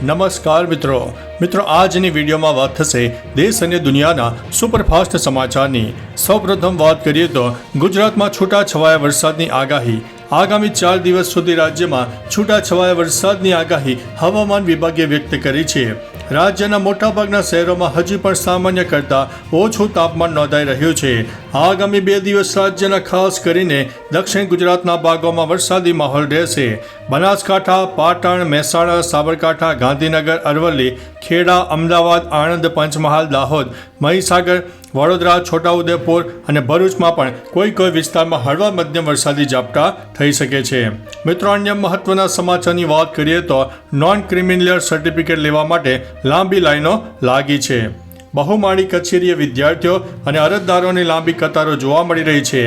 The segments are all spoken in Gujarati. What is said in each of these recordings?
નમસ્કાર મિત્રો આજની વિડીયોમાં વાત થશે દેશ અને દુનિયાના સુપરફાસ્ટ સમાચારની। સૌપ્રથમ વાત કરીએ તો ગુજરાતમાં છૂટાછવાયા વરસાદની આગાહી। આગામી 4 દિવસ સુધી રાજ્યમાં છૂટાછવાયા વરસાદની આગાહી હવામાન વિભાગે વ્યક્ત કરી છે। રાજ્યના મોટાભાગના શહેરોમાં હજી પણ સામાન્ય કરતાં ઓછું તાપમાન નોંધાઈ રહ્યું છે। આગામી 2 દિવસ રાજ્યના ખાસ કરીને દક્ષિણ ગુજરાતના ભાગોમાં વરસાદી માહોલ રહેશે। બનાસકાંઠા, પાટણ, મહેસાણા, સાબરકાંઠા, ગાંધીનગર, અરવલ્લી, ખેડા, અમદાવાદ, આણંદ, પંચમહાલ, દાહોદ, મહીસાગર, વડોદરા, છોટાઉદેપુર અને ભરૂચમાં પણ કોઈ વિસ્તારમાં હળવા મધ્યમ વરસાદી ઝાપટા થઈ શકે છે। મિત્રો, અન્ય મહત્વના સમાચારની વાત કરીએ તો નોન ક્રિમિનલ સર્ટિફિકેટ લેવા માટે લાંબી લાઈનો લાગી છે। બહુમાળી કચેરીએ વિદ્યાર્થીઓ અને અરજદારોની લાંબી કતારો જોવા મળી રહી છે।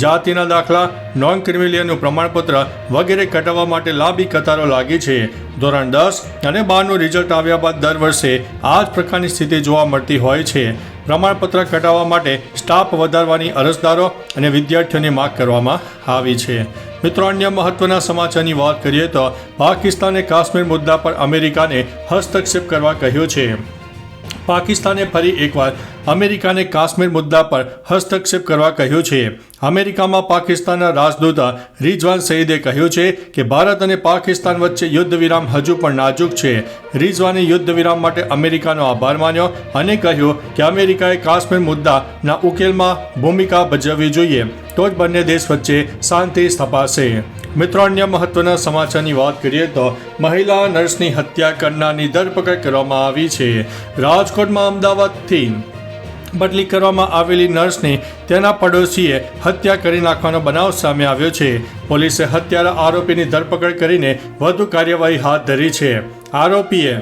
જાતિના દાખલા, નોન ક્રિમિલિયનનું પ્રમાણપત્ર વગેરે કઢાવવા માટે લાંબી કતારો લાગી છે। ધોરણ 10 અને 12નું રિઝલ્ટ આવ્યા બાદ દર વર્ષે આ જ પ્રકારની સ્થિતિ જોવા મળતી હોય છે। પ્રમાણપત્ર કઢાવવા માટે સ્ટાફ વધારવાની અરજદારો અને વિદ્યાર્થીઓની માંગ કરવામાં આવી છે। મિત્રો, અન્ય મહત્વના સમાચારની વાત કરીએ તો પાકિસ્તાને કાશ્મીર મુદ્દા પર અમેરિકાને હસ્તક્ષેપ કરવા કહ્યું છે। પાકિસ્તાને ફરી એકવાર અમેરિકાને કાશ્મીર મુદ્દા પર હસ્તક્ષેપ કરવા કહ્યું છે। અમેરિકામાં પાકિસ્તાનના રાજદૂત રિઝવાન સઈદે કહ્યું છે કે ભારત અને પાકિસ્તાન વચ્ચે યુદ્ધ વિરામ હજુ પણ નાજુક છે। રિઝવાને યુદ્ધ વિરામ માટે અમેરિકાનો આભાર માન્યો અને કહ્યું કે અમેરિકાએ કાશ્મીર મુદ્દાના ઉકેલમાં ભૂમિકા ભજવવી જોઈએ, તો જ બંને દેશ વચ્ચે શાંતિ સ્થપાશે। મિત્રો, અન્ય મહત્વના સમાચારની વાત કરીએ તો મહિલા નર્સની હત્યા કરનારની ધરપકડ કરવામાં આવી છે। રાજકોટમાં અમદાવાદથી બદલી કરવામાં આવેલી નર્સની તેના પડોશીએ હત્યા કરી નાખવાનો બનાવ સામે આવ્યો છે। પોલીસે હત્યારા આરોપીની ધરપકડ કરીને વધુ કાર્યવાહી હાથ ધરી છે। આરોપીએ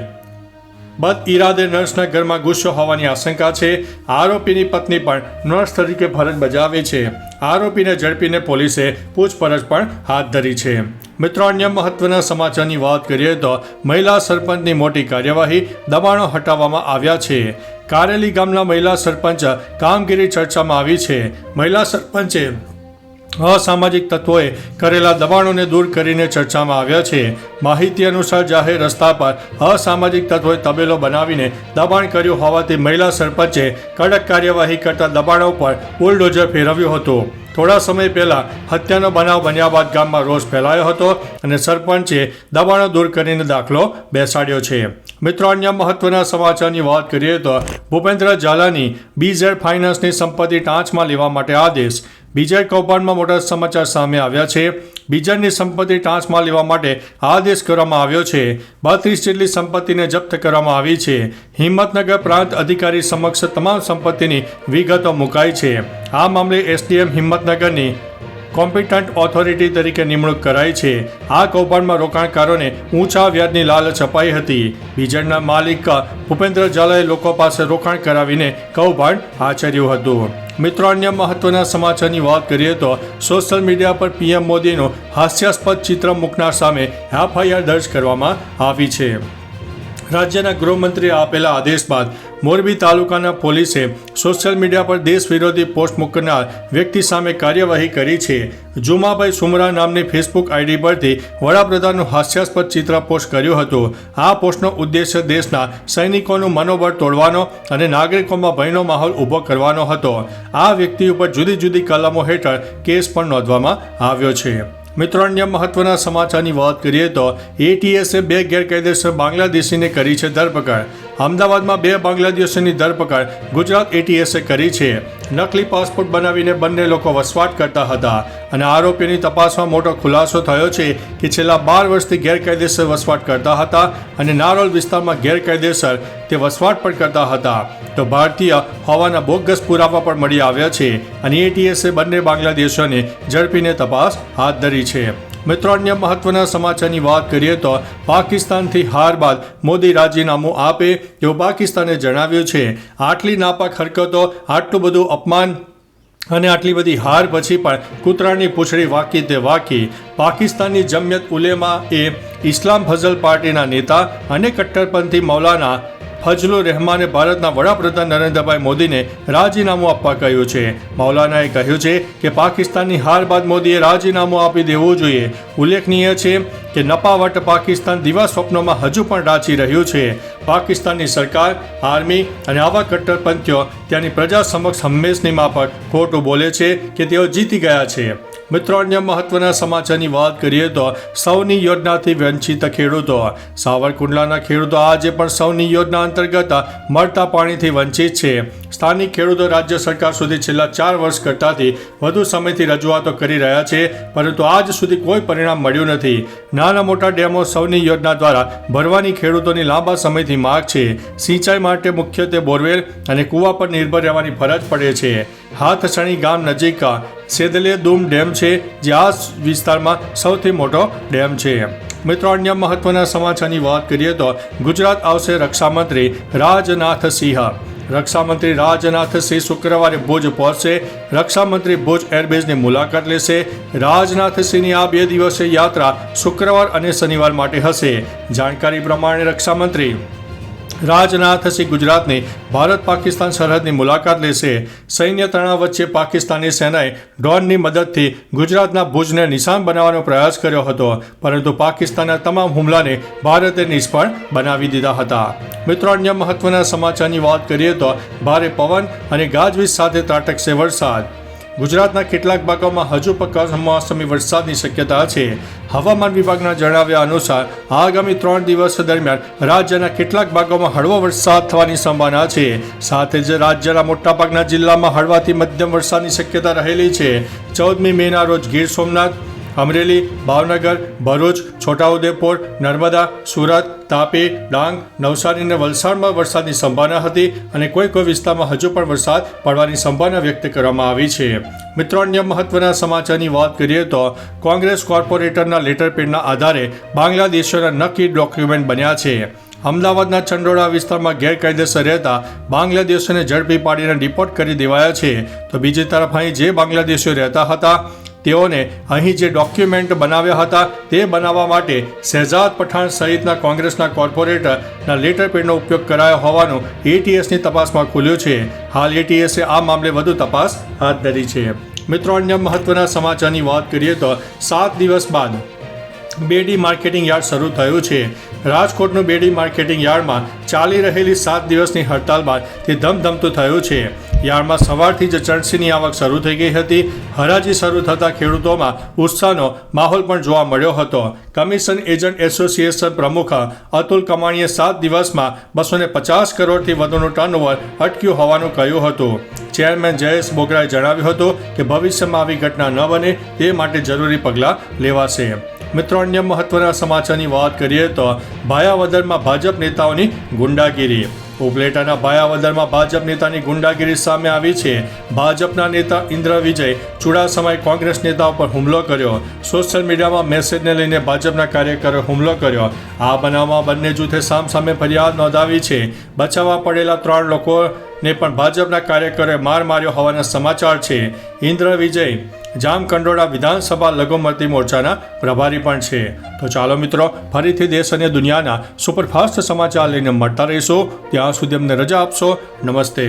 બદ ઇરાદે નર્સના ઘરમાં ઘૂસ્યો હોવાની આશંકા છે। આરોપીની પત્ની પણ નર્સ તરીકે ફરજ બજાવે છે। આરોપીને ઝડપીને પોલીસે પૂછપરછ પણ હાથ ધરી છે। મિત્રો, અન્ય મહત્વના સમાચારની વાત કરીએ તો મહિલા સરપંચની મોટી કાર્યવાહી, દબાણો હટાવવામાં આવ્યા છે। કારેલી ગામના મહિલા સરપંચ કામગીરી ચર્ચામાં આવી છે। મહિલા સરપંચે અસામાજિક તત્વોએ કરેલા દબાણોને દૂર કરીને ચર્ચામાં આવ્યા છે। માહિતી અનુસાર જાહેર રસ્તા પર અસામાજિક તત્વોએ તબેલો બનાવીને દબાણ કર્યું હોવાથી મહિલા સરપંચે કડક કાર્યવાહી કરતા દબાણો પર બુલડોઝર ફેરવ્યું હતું। થોડા સમય પહેલા હત્યાનો બનાવ બન્યા બાદ ગામમાં રોષ ફેલાયો હતો અને સરપંચે દબાણો દૂર કરીને દાખલો બેસાડ્યો છે। મિત્રો, અન્ય મહત્વના સમાચારની વાત કરીએ તો ભૂપેન્દ્ર ઝાલાની બીઝેડ ફાઇનાન્સની સંપત્તિ ટાંચમાં લેવા માટે આદેશ। બીઝેડ કૌભાંડમાં મોટા સમાચાર સામે આવ્યા છે। બીઝેડની સંપત્તિ ટાંચમાં લેવા માટે આદેશ કરવામાં આવ્યો છે। 32 જેટલી સંપત્તિને જપ્ત કરવામાં આવી છે। હિંમતનગર પ્રાંત અધિકારી સમક્ષ તમામ સંપત્તિની વિગતો મુકાઈ છે। આ મામલે એસડીએમ હિંમતનગરની કોમ્પિટન્ટ ઓથોરિટી તરીકે નિમણૂક કરાઈ છે। આ કૌભાંડમાં રોકાણકારોને ઊંચા વ્યાજની લાલચ અપાઈ હતી। બીઝેડના માલિક ભૂપેન્દ્ર ઝાલાએ લોકો પાસે રોકાણ કરાવીને કૌભાંડ આચર્યું હતું। મિત્રો, અન્ય મહત્વના સમાચારની વાત કરીએ તો સોશિયલ મીડિયા પર પીએમ મોદીનું હાસ્યાસ્પદ ચિત્ર મૂકનાર સામે એફઆઈઆર દર્જ કરવામાં આવી છે। રાજ્યના ગૃહમંત્રીએ આપેલા આદેશ બાદ મોરબી તાલુકાના પોલીસે સોશિયલ મીડિયા પર દેશ વિરોધી પોસ્ટ મૂકનાર વ્યક્તિ સામે કાર્યવાહી કરી છે। જુમાભાઈ સુમરા નામની ફેસબુક આઈડી પરથી વડાપ્રધાનનું હાસ્યાસ્પદ ચિત્ર પોસ્ટ કર્યું હતું। આ પોસ્ટનો ઉદ્દેશ્ય દેશના સૈનિકોનું મનોબળ તોડવાનો અને નાગરિકોમાં ભયનો માહોલ ઊભો કરવાનો હતો। આ વ્યક્તિ ઉપર જુદી જુદી કલમો હેઠળ કેસ પણ નોંધવામાં આવ્યો છે। મિત્રો, અન્ય મહત્વના સમાચારની વાત કરીએ તો એટીએસે 2 ગેરકાયદેસર બાંગ્લાદેશીને કરી છે ધરપકડ। અમદાવાદમાં 2 બાંગ્લાદેશીની ધરપકડ ગુજરાત એટીએસે કરી છે। નકલી પાસપોર્ટ બનાવીને બંને લોકો વસવાટ કરતા હતા અને આરોપીની તપાસમાં મોટો ખુલાસો થયો છે કે છેલ્લા 12 વર્ષથી ગેરકાયદેસર વસવાટ કરતા હતા અને નારોલ વિસ્તારમાં ગેરકાયદેસર તે વસવાટ પણ કરતા હતા। તો ભારતીય હોવાના બોગસ પુરાવા પણ મળી આવ્યા છે અને એટીએસે બંને બાંગ્લાદેશીઓને ઝડપીને તપાસ હાથ ધરી છે। મિત્રો, અન્ય મહત્વના સમાચારની વાત કરીએ તો પાકિસ્તાનથી હાર બાદ મોદી રાજીનામું આપે તેવું પાકિસ્તાને જણાવ્યું છે। આટલી નાપાક હરકતો, આટલું બધું અપમાન અને આટલી બધી હાર પછી પણ કૂતરાની પૂંછડી વાકી તે વાકી। પાકિસ્તાનની જમિયત ઉલેમા એ ઇસ્લામ ફઝલ પાર્ટીના નેતા અને કટ્ટરપંથી મૌલાના ફજલુર રહેમાને ભારતના વડાપ્રધાન નરેન્દ્રભાઈ મોદીને રાજીનામું આપવા કહ્યું છે। મૌલાનાએ કહ્યું છે કે પાકિસ્તાનની હાર બાદ મોદીએ રાજીનામું આપી દેવું જોઈએ। ઉલ્લેખનીય છે કે નપાવટ પાકિસ્તાન દિવા સ્વપ્નોમાં હજુ પણ રાચી રહ્યું છે. પાકિસ્તાનની સરકાર, આર્મી અને આવા કટ્ટરપંથીઓ ત્યાંની પ્રજા સમક્ષ હંમેશની માફક ખોટું બોલે છે કે તેઓ જીતી ગયા છે. મિત્રો, અન્ય મહત્વના સમાચારની વાત કરીએ તો સૌની યોજનાથી વંચિત ખેડૂતો. સાવરકુંડલાના ખેડૂતો આજે પણ સૌની યોજના અંતર્ગત મળતા પાણીથી વંચિત છે. સ્થાનિક ખેડૂતો રાજ્ય સરકાર સુધી છેલ્લા 4 વર્ષ કરતાંથી વધુ સમયથી રજૂઆતો કરી રહ્યા છે, પરંતુ આજ સુધી કોઈ પરિણામ મળ્યું નથી. નાના મોટા ડેમો સૌની યોજના દ્વારા ભરવાની ખેડૂતોની લાંબા સમયથી માંગ છે. સિંચાઈ માટે મુખ્યત્વે બોરવેલ અને કૂવા પર નિર્ભર રહેવાની ફરજ પડે છે. હાથસણી ગામ નજીક સેદલે દુમ ડેમ છે, જે આ વિસ્તારમાં સૌથી મોટો ડેમ છે. મિત્રો, અન્ય મહત્વના સમાચારની વાત કરીએ તો ગુજરાત આવશે રક્ષામંત્રી રાજનાથ સિંહ. રક્ષામંત્રી રાજનાથ સિંહ શુક્રવારે ભુજ પહોંચશે. રક્ષામંત્રી ભુજ એરબેઝની મુલાકાત લેશે. રાજનાથ સિંહની આ 2 દિવસીય યાત્રા શુક્રવાર અને શનિવાર માટે હશે. જાણકારી પ્રમાણે રક્ષામંત્રી રાજનાથસિંહ ગુજરાતની ભારત પાકિસ્તાન સરહદની મુલાકાત લેશે. સૈન્ય તણાવ વચ્ચે પાકિસ્તાની સેનાએ ડ્રોનની મદદથી ગુજરાતના ભુજને નિશાન બનાવવાનો પ્રયાસ કર્યો હતો, પરંતુ પાકિસ્તાનના તમામ હુમલાને ભારતે નિષ્ફળ બનાવી દીધા હતા. મિત્રો, અન્ય મહત્વના સમાચારની વાત કરીએ તો ભારે પવન અને ગાજવીજ સાથે ત્રાટકશે વરસાદ. ગુજરાતના કેટલાક ભાગોમાં હજુ પણ કમોસમી વરસાદની શક્યતા છે. હવામાન વિભાગના જણાવ્યા અનુસાર આગામી 3 દિવસ દરમિયાન રાજ્યના કેટલાક ભાગોમાં હળવો વરસાદ થવાની સંભાવના છે. સાથે જ રાજ્યના મોટાભાગના જિલ્લામાં હળવાથી મધ્યમ વરસાદની શક્યતા રહેલી છે. 14મી મેના રોજ ગીર સોમનાથ, અમરેલી, ભાવનગર, ભરૂચ, છોટાઉદેપુર, નર્મદા, સુરત, તાપી, ડાંગ, નવસારી અને વલસાડમાં વરસાદની સંભાવના હતી અને કોઈ વિસ્તારમાં હજુ પણ વરસાદ પડવાની સંભાવના વ્યક્ત કરવામાં આવી છે. મિત્રો, અન્ય મહત્વના સમાચારની વાત કરીએ તો કોંગ્રેસ કોર્પોરેટરના લેટરપેડના આધારે બાંગ્લાદેશીઓના નકલી ડોક્યુમેન્ટ બન્યા છે. અમદાવાદના ચંડોળા વિસ્તારમાં ગેરકાયદેસર રહેતા બાંગ્લાદેશીઓને ઝડપી પાડીને ડિપોર્ટ કરી દેવાયા છે. તો બીજી તરફ અહીં જે બાંગ્લાદેશીઓ રહેતા હતા તેઓને અહીં જે ડોક્યુમેન્ટ બનાવ્યા હતા તે બનાવવા માટે શહેજાદ પઠાણ સહિતના કોંગ્રેસના કોર્પોરેટરના લેટરપેડનો ઉપયોગ કરાયો હોવાનું એટીએસની તપાસમાં ખુલ્યું છે. હાલ એટીએસે આ મામલે વધુ તપાસ હાથ ધરી છે. મિત્રો, અન્ય મહત્વના સમાચારની વાત કરીએ તો 7 દિવસ બાદ બેડી માર્કેટિંગ યાર્ડ શરૂ થયું છે. રાજકોટનું બેડી માર્કેટિંગ યાર્ડમાં ચાલી રહેલી 7 દિવસની હડતાલ બાદ તે ધમધમતું થયું છે. યાર્ડમાં સવારથી જ ચણસીની આવક શરૂ થઈ ગઈ હતી. હરાજી શરૂ થતાં ખેડૂતોમાં ઉત્સાહનો માહોલ પણ જોવા મળ્યો હતો. કમિશન એજન્ટ એસોસિએશન પ્રમુખ અતુલ કમાણીએ 7 દિવસમાં 250 કરોડથી વધુનું ટર્નઓવર અટક્યું હોવાનું કહ્યું હતું. ચેરમેન જયેશ બોગરાએ જણાવ્યું હતું કે ભવિષ્યમાં આવી ઘટના ન બને તે માટે જરૂરી પગલાં લેવાશે. મિત્રો, અન્ય મહત્વના સમાચારની વાત કરીએ તો ભાયાવદરમાં ભાજપ નેતાઓની ગુંડાગીરી. ઉપલેટાના ભાયાવદરમાં ભાજપ નેતાની ગુંડાગીરી સામે આવી છે. ભાજપના નેતા ઇન્દ્ર વિજય ચુડાસમાએ કોંગ્રેસ નેતાઓ પર હુમલો કર્યો. સોશિયલ મીડિયામાં મેસેજને લઈને ભાજપના કાર્યકરોએ હુમલો કર્યો. આ બનાવમાં બંને જૂથે સામસામે ફરિયાદ નોંધાવી છે. બચાવવા પડેલા 3 લોકોને પણ ભાજપના કાર્યકરોએ માર માર્યો હોવાના સમાચાર છે. ઇન્દ્ર વિજય જામકંડોળા વિધાનસભા લઘુમતી મોરચાના પ્રભારી પણ છે. તો ચાલો મિત્રો, ફરીથી દેશ અને દુનિયાના સુપરફાસ્ટ સમાચાર લઈને મળતા રહીશું. ત્યાં સુધી અમને રજા આપશો. નમસ્તે.